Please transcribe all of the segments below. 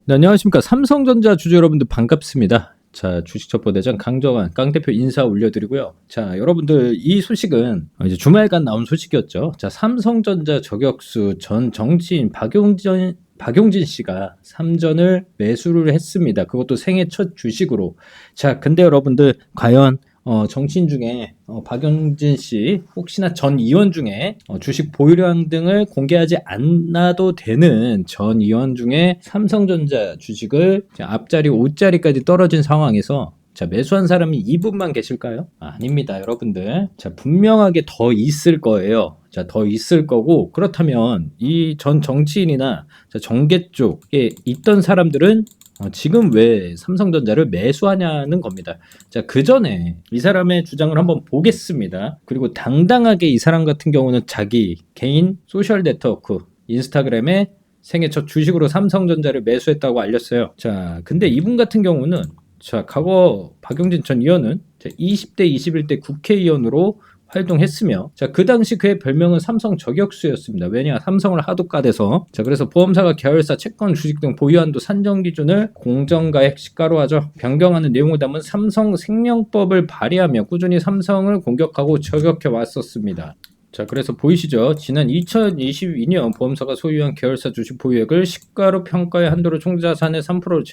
네, 안녕하십니까. 삼성전자 주주 여러분들 반갑습니다. 자, 주식첩보대장 강정환 강 대표 인사 올려드리고요. 자, 여러분들 이 소식은 이제 주말간 나온 소식이었죠. 자, 삼성전자 저격수 전 정치인 박용진 씨가 삼전을 매수를 했습니다. 그것도 생애 첫 주식으로. 자, 근데 여러분들 과연 정치인 중에 박용진 씨 혹시나 전 의원 중에 주식 보유량 등을 공개하지 않아도 되는 전 의원 중에 삼성전자 주식을 앞자리 5자리까지 떨어진 상황에서 자, 매수한 사람이 이분만 계실까요? 아닙니다, 여러분들. 자, 분명하게 더 있을 거예요. 자, 더 있을 거고, 그렇다면 이 전 정치인이나 정계 쪽에 있던 사람들은 지금 왜 삼성전자를 매수하냐는 겁니다. 자, 그 전에 이 사람의 주장을 한번 보겠습니다. 그리고 당당하게 이 사람 같은 경우는 자기 개인 소셜 네트워크, 인스타그램에 생애 첫 주식으로 삼성전자를 매수했다고 알렸어요. 자, 근데 이분 같은 경우는 자, 과거 박용진 전 의원은 20대, 21대 국회의원으로 활동했으며 자, 그 당시 그의 별명은 삼성 저격수였습니다. 왜냐? 삼성을 하도 까대서. 자, 그래서 보험사가 계열사 채권 주식 등 보유한도 산정 기준을 공정가액 시가로 하죠. 변경하는 내용을 담은 삼성생명법을 발의하며 꾸준히 삼성을 공격하고 저격해 왔었습니다. 자, 그래서 보이시죠? 지난 2022년 보험사가 소유한 계열사 주식 보유액을 시가로 평가의 한도를 총자산의 3%로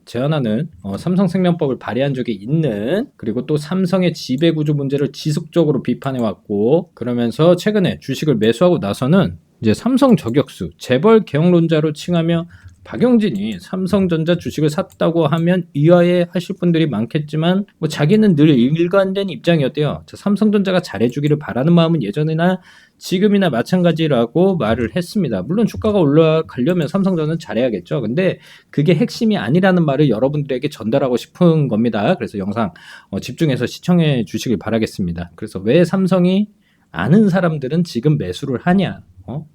제한하는 삼성생명법을 발의한 적이 있는, 그리고 또 삼성의 지배구조 문제를 지속적으로 비판해왔고, 그러면서 최근에 주식을 매수하고 나서는 이제 삼성 저격수, 재벌 개혁론자로 칭하며 박용진이 삼성전자 주식을 샀다고 하면 의아해 하실 분들이 많겠지만 뭐 자기는 늘 일관된 입장이었대요. 삼성전자가 잘해주기를 바라는 마음은 예전이나 지금이나 마찬가지라고 말을 했습니다. 물론 주가가 올라가려면 삼성전자는 잘해야겠죠. 근데 그게 핵심이 아니라는 말을 여러분들에게 전달하고 싶은 겁니다. 그래서 영상 집중해서 시청해 주시길 바라겠습니다. 그래서 왜 삼성이 아는 사람들은 지금 매수를 하냐,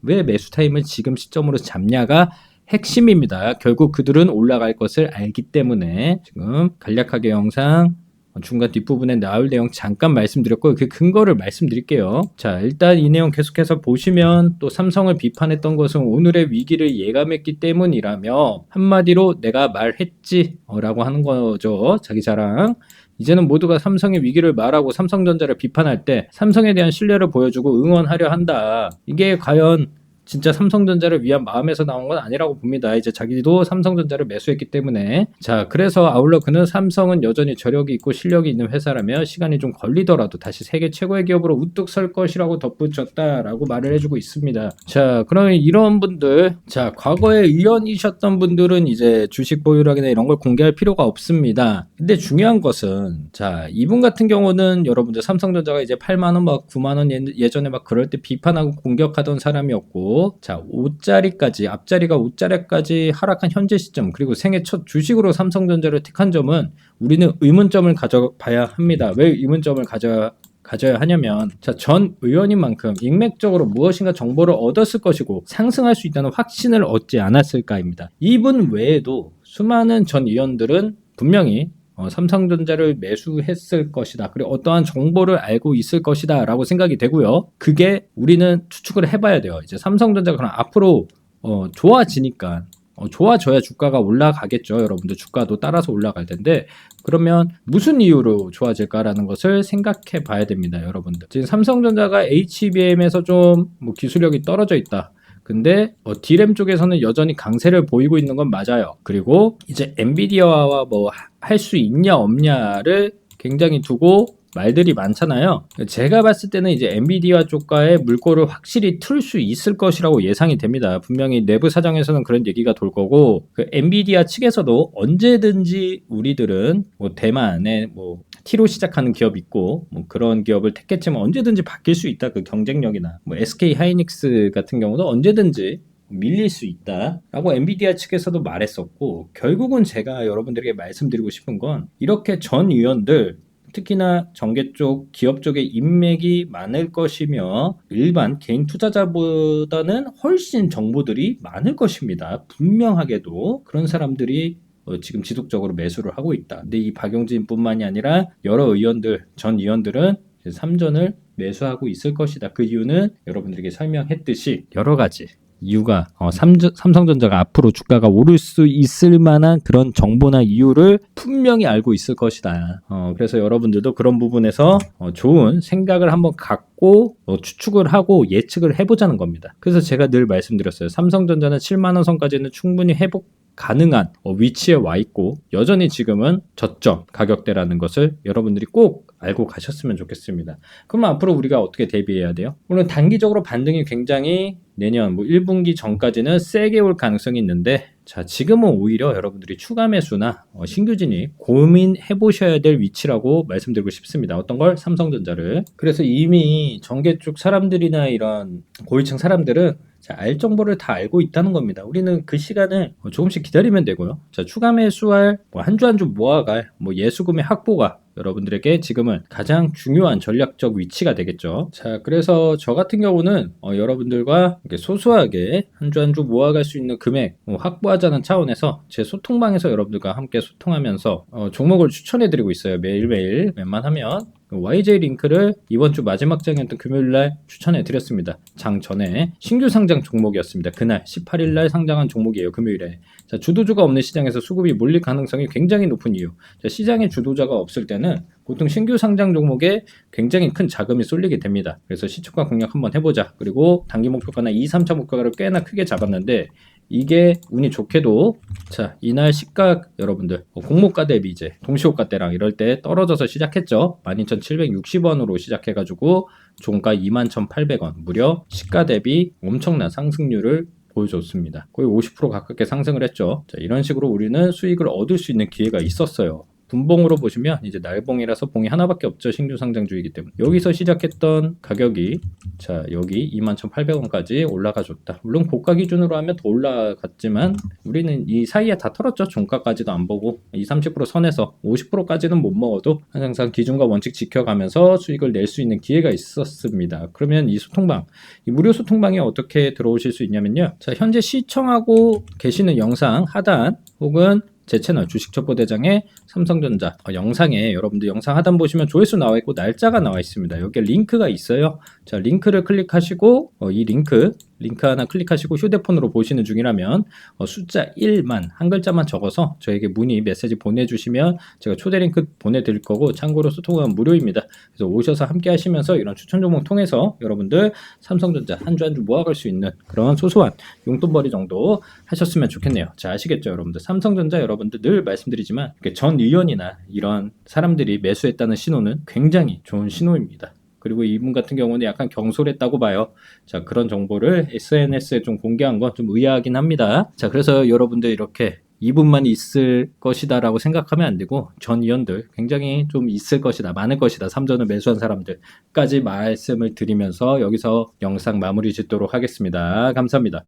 왜 매수 타임을 지금 시점으로 잡냐가 핵심입니다. 결국 그들은 올라갈 것을 알기 때문에 지금 간략하게 영상 중간 뒷부분에 나올 내용 잠깐 말씀드렸고 그 근거를 말씀드릴게요. 자, 일단 이 내용 계속해서 보시면 또 삼성을 비판했던 것은 오늘의 위기를 예감했기 때문이라며 한마디로 내가 말했지 라고 하는 거죠. 자기 자랑. 이제는 모두가 삼성의 위기를 말하고 삼성전자를 비판할 때 삼성에 대한 신뢰를 보여주고 응원하려 한다. 이게 과연 진짜 삼성전자를 위한 마음에서 나온 건 아니라고 봅니다. 이제 자기도 삼성전자를 매수했기 때문에. 자, 그래서 아울러 그는 삼성은 여전히 저력이 있고 실력이 있는 회사라며 시간이 좀 걸리더라도 다시 세계 최고의 기업으로 우뚝 설 것이라고 덧붙였다라고 말을 해주고 있습니다. 자, 그러면 이런 분들, 자, 과거에 의원이셨던 분들은 이제 주식 보유량이나 이런 걸 공개할 필요가 없습니다. 근데 중요한 것은, 자, 이분 같은 경우는 여러분들 삼성전자가 이제 8만원 막 9만원 예전에 막 그럴 때 비판하고 공격하던 사람이었고, 자, 5자리까지, 앞자리가 5자리까지 하락한 현재 시점, 그리고 생애 첫 주식으로 삼성전자를 택한 점은 우리는 의문점을 가져봐야 합니다. 왜 의문점을 가져야 하냐면, 자, 전 의원인 만큼 인맥적으로 무엇인가 정보를 얻었을 것이고 상승할 수 있다는 확신을 얻지 않았을까입니다. 이분 외에도 수많은 전 의원들은 분명히 삼성전자를 매수했을 것이다. 그리고 어떠한 정보를 알고 있을 것이다 라고 생각이 되고요. 그게 우리는 추측을 해봐야 돼요. 이제 삼성전자가 그럼 앞으로 좋아지니까 좋아져야 주가가 올라가겠죠. 여러분들 주가도 따라서 올라갈 텐데 그러면 무슨 이유로 좋아질까라는 것을 생각해 봐야 됩니다. 여러분들 지금 삼성전자가 HBM에서 좀 기술력이 떨어져 있다. 근데 D램 쪽에서는 여전히 강세를 보이고 있는 건 맞아요. 그리고 이제 엔비디아와 뭐 할 수 있냐 없냐를 굉장히 두고 말들이 많잖아요. 제가 봤을 때는 이제 엔비디아 쪽과의 물꼬를 확실히 틀 수 있을 것이라고 예상이 됩니다. 분명히 내부 사정에서는 그런 얘기가 돌 거고, 그 엔비디아 측에서도 언제든지 우리들은 뭐 대만에 뭐 T로 시작하는 기업 있고 뭐 그런 기업을 택했지만 언제든지 바뀔 수 있다. 그 경쟁력이나 뭐 SK 하이닉스 같은 경우도 언제든지 밀릴 수 있다라고 엔비디아 측에서도 말했었고, 결국은 제가 여러분들에게 말씀드리고 싶은 건 이렇게 전 의원들 특히나 정계 쪽, 기업 쪽의 인맥이 많을 것이며 일반 개인 투자자보다는 훨씬 정보들이 많을 것입니다. 분명하게도 그런 사람들이 지금 지속적으로 매수를 하고 있다. 근데 이 박용진뿐만이 아니라 여러 의원들, 전 의원들은 삼전을 매수하고 있을 것이다. 그 이유는 여러분들에게 설명했듯이 여러 가지 이유가 삼성전자가 앞으로 주가가 오를 수 있을 만한 그런 정보나 이유를 분명히 알고 있을 것이다. 그래서 여러분들도 그런 부분에서 좋은 생각을 한번 갖고 추측을 하고 예측을 해보자는 겁니다. 그래서 제가 늘 말씀드렸어요. 삼성전자는 7만 원 선까지는 충분히 회복 가능한 위치에 와 있고 여전히 지금은 저점 가격대라는 것을 여러분들이 꼭 알고 가셨으면 좋겠습니다. 그럼 앞으로 우리가 어떻게 대비해야 돼요? 물론 단기적으로 반등이 굉장히 내년 1분기 전까지는 세게 올 가능성이 있는데 자 지금은 오히려 여러분들이 추가 매수나 신규 진입 고민해 보셔야 될 위치라고 말씀드리고 싶습니다. 어떤 걸? 삼성전자를. 그래서 이미 전개 쪽 사람들이나 이런 고위층 사람들은 자, 알 정보를 다 알고 있다는 겁니다. 우리는 그 시간을 조금씩 기다리면 되고요. 자, 추가 매수할 한 주 한 주 모아갈 예수금의 확보가 여러분들에게 지금은 가장 중요한 전략적 위치가 되겠죠. 자, 그래서 저 같은 경우는 여러분들과 이렇게 소소하게 한 주 한 주 모아갈 수 있는 금액 확보하자는 차원에서 제 소통방에서 여러분들과 함께 소통하면서 종목을 추천해드리고 있어요. 매일매일 웬만하면. YJ 링크를 이번 주 마지막 장이었던 금요일날 추천해드렸습니다. 장 전에 신규 상장 종목이었습니다. 그날 18일날 상장한 종목이에요. 금요일에. 자, 주도주가 없는 시장에서 수급이 몰릴 가능성이 굉장히 높은 이유. 자, 시장에 주도자가 없을 때는 보통 신규 상장 종목에 굉장히 큰 자금이 쏠리게 됩니다. 그래서 시초가 공략 한번 해보자. 그리고 단기 목표가나 2, 3차 목표가를 꽤나 크게 잡았는데 이게 운이 좋게도 자 이날 시가 여러분들 공모가 대비 이제 동시호가 때랑 이럴 때 떨어져서 시작했죠. 12,760원으로 시작해가지고 종가 21,800원 무려 시가 대비 엄청난 상승률을 보여줬습니다. 거의 50% 가깝게 상승을 했죠. 자, 이런 식으로 우리는 수익을 얻을 수 있는 기회가 있었어요. 분봉으로 보시면 이제 날봉이라서 봉이 하나밖에 없죠. 신규 상장주이기 때문에 여기서 시작했던 가격이 자 여기 21,800원까지 올라가 줬다. 물론 고가 기준으로 하면 더 올라갔지만 우리는 이 사이에 다 털었죠. 종가까지도 안 보고 20, 30% 선에서 50%까지는 못 먹어도 항상 기준과 원칙 지켜가면서 수익을 낼 수 있는 기회가 있었습니다. 그러면 이 소통방, 이 무료 소통방에 어떻게 들어오실 수 있냐면요. 자 현재 시청하고 계시는 영상 하단 혹은 제 채널 주식첩보대장의 삼성전자 영상에 여러분들 영상 하단 보시면 조회수 나와 있고 날짜가 나와 있습니다. 여기에 링크가 있어요. 자 링크를 클릭하시고 이 링크 하나 클릭하시고 휴대폰으로 보시는 중이라면 숫자 1만 한 글자만 적어서 저에게 문의 메시지 보내주시면 제가 초대 링크 보내드릴 거고 참고로 소통은 무료입니다. 그래서 오셔서 함께 하시면서 이런 추천 종목 통해서 여러분들 삼성전자 한 주 한 주 모아갈 수 있는 그런 소소한 용돈벌이 정도 하셨으면 좋겠네요. 자 아시겠죠 여러분들. 삼성전자 여러분들 늘 말씀드리지만 전 의원이나 이런 사람들이 매수했다는 신호는 굉장히 좋은 신호입니다. 그리고 이분 같은 경우는 약간 경솔했다고 봐요. 자, 그런 정보를 SNS에 좀 공개한 건 좀 의아하긴 합니다. 자, 그래서 여러분들 이렇게 이분만 있을 것이다 라고 생각하면 안 되고 전 의원들 굉장히 좀 있을 것이다, 많을 것이다, 삼전을 매수한 사람들까지 말씀을 드리면서 여기서 영상 마무리 짓도록 하겠습니다. 감사합니다.